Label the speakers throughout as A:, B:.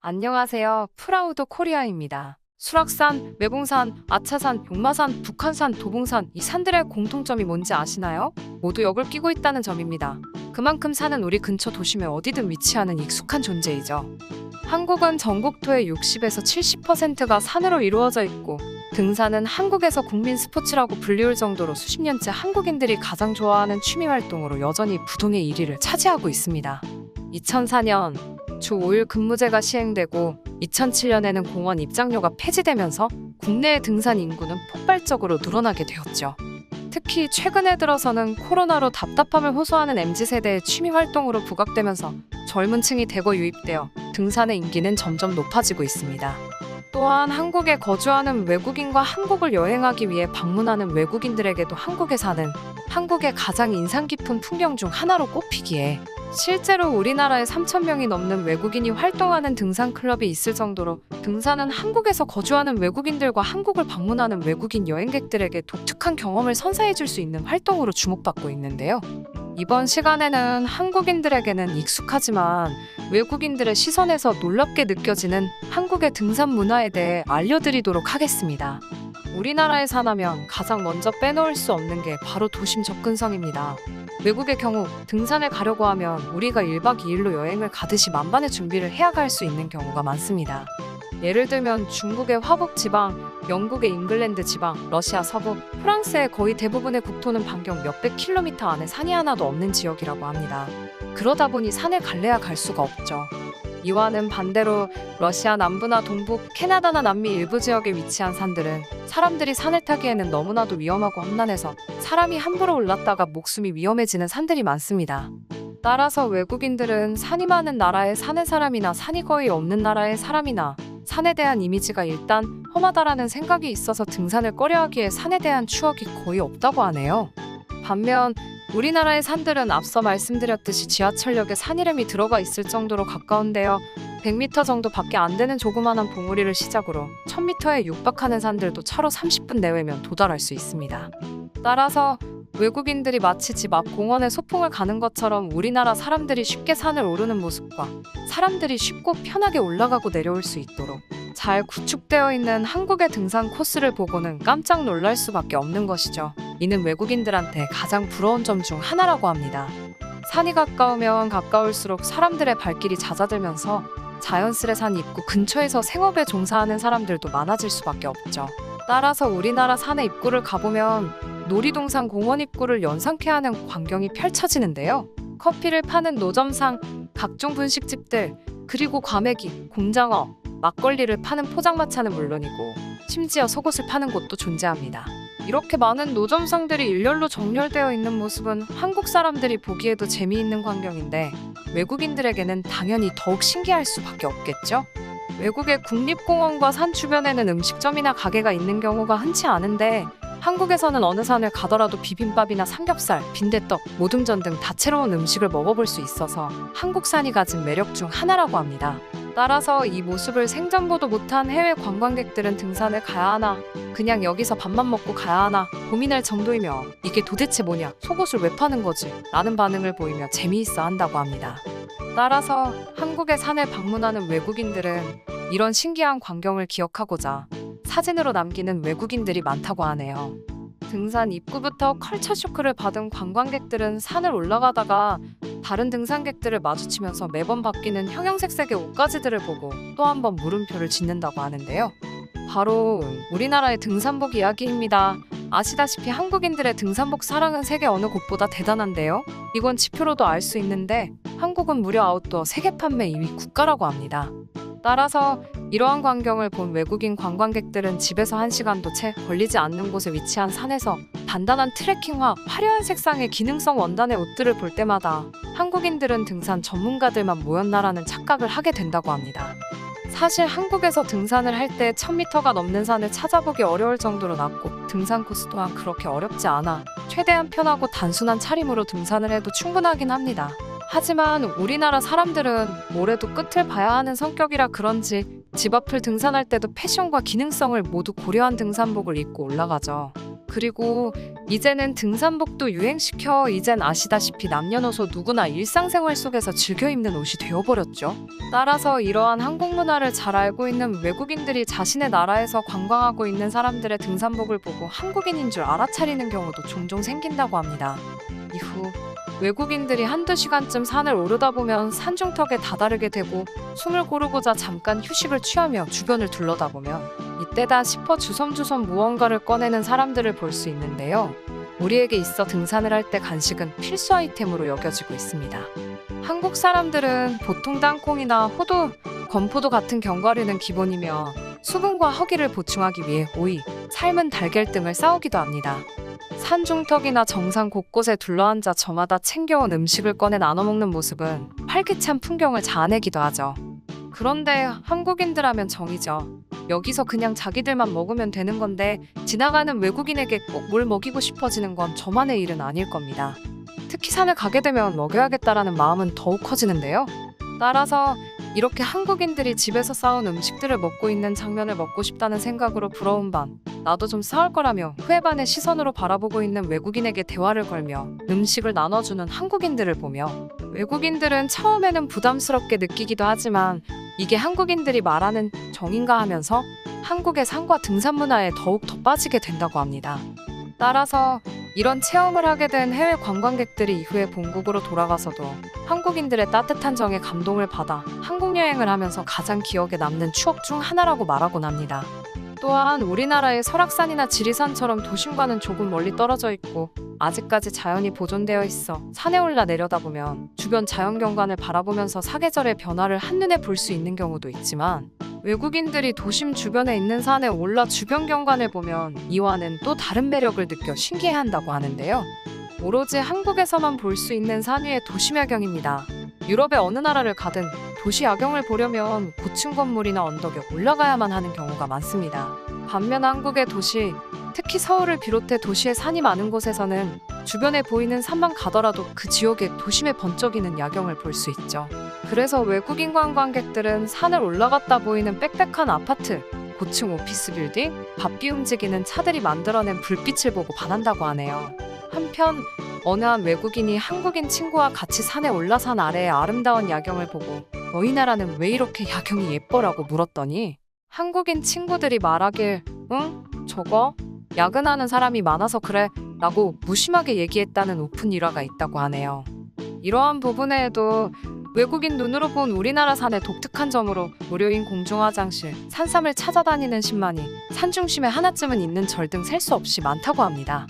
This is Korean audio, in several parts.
A: 안녕하세요. 프라우드 코리아입니다. 수락산, 매봉산, 아차산, 용마산, 북한산, 도봉산 이 산들의 공통점이 뭔지 아시나요? 모두 역을 끼고 있다는 점입니다. 그만큼 산은 우리 근처 도심에 어디든 위치하는 익숙한 존재이죠. 한국은 전국토의 60에서 70%가 산으로 이루어져 있고 등산은 한국에서 국민 스포츠라고 불리울 정도로 수십 년째 한국인들이 가장 좋아하는 취미 활동으로 여전히 부동의 1위를 차지하고 있습니다. 2004년 주 5일 근무제가 시행되고 2007년에는 공원 입장료가 폐지되면서 국내의 등산 인구는 폭발적으로 늘어나게 되었죠. 특히 최근에 들어서는 코로나로 답답함을 호소하는 MZ세대의 취미 활동으로 부각되면서 젊은 층이 대거 유입되어 등산의 인기는 점점 높아지고 있습니다. 또한 한국에 거주하는 외국인과 한국을 여행하기 위해 방문하는 외국인들에게도 한국에 사는 한국의 가장 인상 깊은 풍경 중 하나로 꼽히기에 실제로 우리나라에 3,000명이 넘는 외국인이 활동하는 등산 클럽이 있을 정도로 등산은 한국에서 거주하는 외국인들과 한국을 방문하는 외국인 여행객들에게 독특한 경험을 선사해 줄 수 있는 활동으로 주목받고 있는데요. 이번 시간에는 한국인들에게는 익숙하지만 외국인들의 시선에서 놀랍게 느껴지는 한국의 등산 문화에 대해 알려드리도록 하겠습니다. 우리나라에 사나면 가장 먼저 빼놓을 수 없는 게 바로 도심 접근성입니다. 외국의 경우 등산을 가려고 하면 우리가 1박 2일로 여행을 가듯이 만반의 준비를 해야 갈 수 있는 경우가 많습니다. 예를 들면 중국의 화북 지방, 영국의 잉글랜드 지방, 러시아 서부, 프랑스의 거의 대부분의 국토는 반경 몇백 킬로미터 안에 산이 하나도 없는 지역이라고 합니다. 그러다 보니 산에 갈래야 갈 수가 없죠. 이와는 반대로 러시아 남부나 동부, 캐나다나 남미 일부 지역에 위치한 산들은 사람들이 산을 타기에는 너무나도 위험하고 험난해서 사람이 함부로 올랐다가 목숨이 위험해지는 산들이 많습니다. 따라서 외국인들은 산이 많은 나라의 사는 사람이나 산이 거의 없는 나라의 사람이나 산에 대한 이미지가 일단 험하다라는 생각이 있어서 등산을 꺼려하기에 산에 대한 추억이 거의 없다고 하네요. 반면 우리나라의 산들은 앞서 말씀드렸듯이 지하철역에 산 이름이 들어가 있을 정도로 가까운데요. 100m 정도밖에 안 되는 조그만한 봉우리를 시작으로 1000m에 육박하는 산들도 차로 30분 내외면 도달할 수 있습니다. 따라서 외국인들이 마치 집 앞 공원에 소풍을 가는 것처럼 우리나라 사람들이 쉽게 산을 오르는 모습과 사람들이 쉽고 편하게 올라가고 내려올 수 있도록 잘 구축되어 있는 한국의 등산 코스를 보고는 깜짝 놀랄 수밖에 없는 것이죠. 이는 외국인들한테 가장 부러운 점 중 하나라고 합니다. 산이 가까우면 가까울수록 사람들의 발길이 잦아들면서 자연스레 산 입구 근처에서 생업에 종사하는 사람들도 많아질 수밖에 없죠. 따라서 우리나라 산의 입구를 가보면 놀이동산 공원 입구를 연상케 하는 광경이 펼쳐지는데요. 커피를 파는 노점상, 각종 분식집들, 그리고 과메기, 공장어, 막걸리를 파는 포장마차는 물론이고 심지어 속옷을 파는 곳도 존재합니다. 이렇게 많은 노점상들이 일렬로 정렬되어 있는 모습은 한국 사람들이 보기에도 재미있는 광경인데 외국인들에게는 당연히 더욱 신기할 수밖에 없겠죠? 외국의 국립공원과 산 주변에는 음식점이나 가게가 있는 경우가 흔치 않은데 한국에서는 어느 산을 가더라도 비빔밥이나 삼겹살, 빈대떡, 모듬전 등 다채로운 음식을 먹어볼 수 있어서 한국 산이 가진 매력 중 하나라고 합니다. 따라서 이 모습을 생전보도 못한 해외 관광객들은 등산을 가야 하나, 그냥 여기서 밥만 먹고 가야 하나 고민할 정도이며 이게 도대체 뭐냐, 속옷을 왜 파는 거지? 라는 반응을 보이며 재미있어 한다고 합니다. 따라서 한국의 산을 방문하는 외국인들은 이런 신기한 광경을 기억하고자 사진으로 남기는 외국인들이 많다고 하네요. 등산 입구부터 컬처 쇼크를 받은 관광객들은 산을 올라가다가 다른 등산객들을 마주치면서 매번 바뀌는 형형색색의 옷가지들을 보고 또 한 번 물음표를 짓는다고 하는데요. 바로 우리나라의 등산복 이야기입니다. 아시다시피 한국인들의 등산복 사랑은 세계 어느 곳보다 대단한데요. 이건 지표로도 알 수 있는데 한국은 무려 아웃도어 세계 판매 2위 국가라고 합니다. 따라서 이러한 광경을 본 외국인 관광객들은 집에서 1시간도 채 걸리지 않는 곳에 위치한 산에서 단단한 트레킹화, 화려한 색상의 기능성 원단의 옷들을 볼 때마다 한국인들은 등산 전문가들만 모였나라는 착각을 하게 된다고 합니다. 사실 한국에서 등산을 할 때 1000m가 넘는 산을 찾아보기 어려울 정도로 낮고 등산 코스 또한 그렇게 어렵지 않아 최대한 편하고 단순한 차림으로 등산을 해도 충분하긴 합니다. 하지만 우리나라 사람들은 뭐래도 끝을 봐야 하는 성격이라 그런지 집 앞을 등산할 때도 패션과 기능성을 모두 고려한 등산복을 입고 올라가죠. 그리고 이제는 등산복도 유행시켜 이젠 아시다시피 남녀노소 누구나 일상생활 속에서 즐겨 입는 옷이 되어버렸죠. 따라서 이러한 한국 문화를 잘 알고 있는 외국인들이 자신의 나라에서 관광하고 있는 사람들의 등산복을 보고 한국인인 줄 알아차리는 경우도 종종 생긴다고 합니다. 이후 외국인들이 한두 시간쯤 산을 오르다 보면 산중턱에 다다르게 되고 숨을 고르고자 잠깐 휴식을 취하며 주변을 둘러다보면 이때다 싶어 주섬주섬 무언가를 꺼내는 사람들을 볼 수 있는데요. 우리에게 있어 등산을 할 때 간식은 필수 아이템으로 여겨지고 있습니다. 한국 사람들은 보통 땅콩이나 호두, 건포도 같은 견과류는 기본이며 수분과 허기를 보충하기 위해 오이, 삶은 달걀 등을 싸오기도 합니다. 산중턱이나 정상 곳곳에 둘러앉아 저마다 챙겨온 음식을 꺼내 나눠 먹는 모습은 활기찬 풍경을 자아내기도 하죠. 그런데 한국인들 하면 정이죠. 여기서 그냥 자기들만 먹으면 되는 건데 지나가는 외국인에게 꼭 뭘 먹이고 싶어지는 건 저만의 일은 아닐 겁니다. 특히 산을 가게 되면 먹여야겠다라는 마음은 더욱 커지는데요. 따라서 이렇게 한국인들이 집에서 싸운 음식들을 먹고 있는 장면을 먹고 싶다는 생각으로 부러운 반, 나도 좀 싸울 거라며 후회 반의 시선으로 바라보고 있는 외국인에게 대화를 걸며 음식을 나눠주는 한국인들을 보며 외국인들은 처음에는 부담스럽게 느끼기도 하지만 이게 한국인들이 말하는 정인가 하면서 한국의 산과 등산 문화에 더욱 더 빠지게 된다고 합니다. 따라서 이런 체험을 하게 된 해외 관광객들이 이후에 본국으로 돌아가서도 한국인들의 따뜻한 정에 감동을 받아 한국 여행을 하면서 가장 기억에 남는 추억 중 하나라고 말하곤 합니다. 또한 우리나라의 설악산이나 지리산처럼 도심과는 조금 멀리 떨어져 있고 아직까지 자연이 보존되어 있어 산에 올라 내려다보면 주변 자연경관을 바라보면서 사계절의 변화를 한눈에 볼 수 있는 경우도 있지만 외국인들이 도심 주변에 있는 산에 올라 주변 경관을 보면 이와는 또 다른 매력을 느껴 신기해한다고 하는데요. 오로지 한국에서만 볼 수 있는 산 위의 도심 야경입니다. 유럽의 어느 나라를 가든 도시 야경을 보려면 고층 건물이나 언덕에 올라가야만 하는 경우가 많습니다. 반면 한국의 도시, 특히 서울을 비롯해 도시의 산이 많은 곳에서는 주변에 보이는 산만 가더라도 그 지역의 도심에 번쩍이는 야경을 볼 수 있죠. 그래서 외국인 관광객들은 산을 올라갔다 보이는 빽빽한 아파트, 고층 오피스 빌딩, 바삐 움직이는 차들이 만들어낸 불빛을 보고 반한다고 하네요. 한편 어느 한 외국인이 한국인 친구와 같이 산에 올라 산 아래의 아름다운 야경을 보고 너희 나라는 왜 이렇게 야경이 예뻐라고 물었더니 한국인 친구들이 말하길 응? 저거? 야근하는 사람이 많아서 그래 라고 무심하게 얘기했다는 오픈 일화가 있다고 하네요. 이러한 부분에도 외국인 눈으로 본 우리나라 산의 독특한 점으로 무료인 공중화장실, 산삼을 찾아다니는 신만이 산 중심에 하나쯤은 있는 절 등 셀 수 없이 많다고 합니다.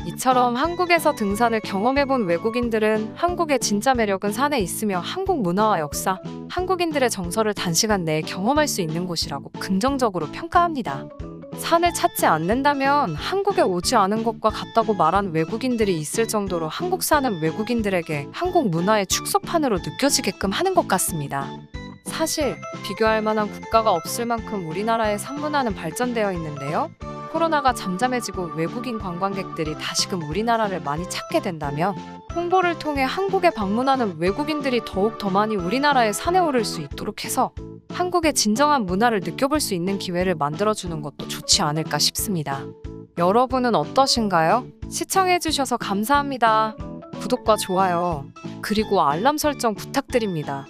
A: 이처럼 한국에서 등산을 경험해본 외국인들은 한국의 진짜 매력은 산에 있으며 한국 문화와 역사, 한국인들의 정서를 단시간 내에 경험할 수 있는 곳이라고 긍정적으로 평가합니다. 산을 찾지 않는다면 한국에 오지 않은 것과 같다고 말한 외국인들이 있을 정도로 한국 사는 외국인들에게 한국 문화의 축소판으로 느껴지게끔 하는 것 같습니다. 사실 비교할 만한 국가가 없을 만큼 우리나라의 산 문화는 발전되어 있는데요. 코로나가 잠잠해지고 외국인 관광객들이 다시금 우리나라를 많이 찾게 된다면 홍보를 통해 한국에 방문하는 외국인들이 더욱 더 많이 우리나라의 산에 오를 수 있도록 해서 한국의 진정한 문화를 느껴볼 수 있는 기회를 만들어주는 것도 좋지 않을까 싶습니다. 여러분은 어떠신가요? 시청해주셔서 감사합니다. 구독과 좋아요, 그리고 알람 설정 부탁드립니다.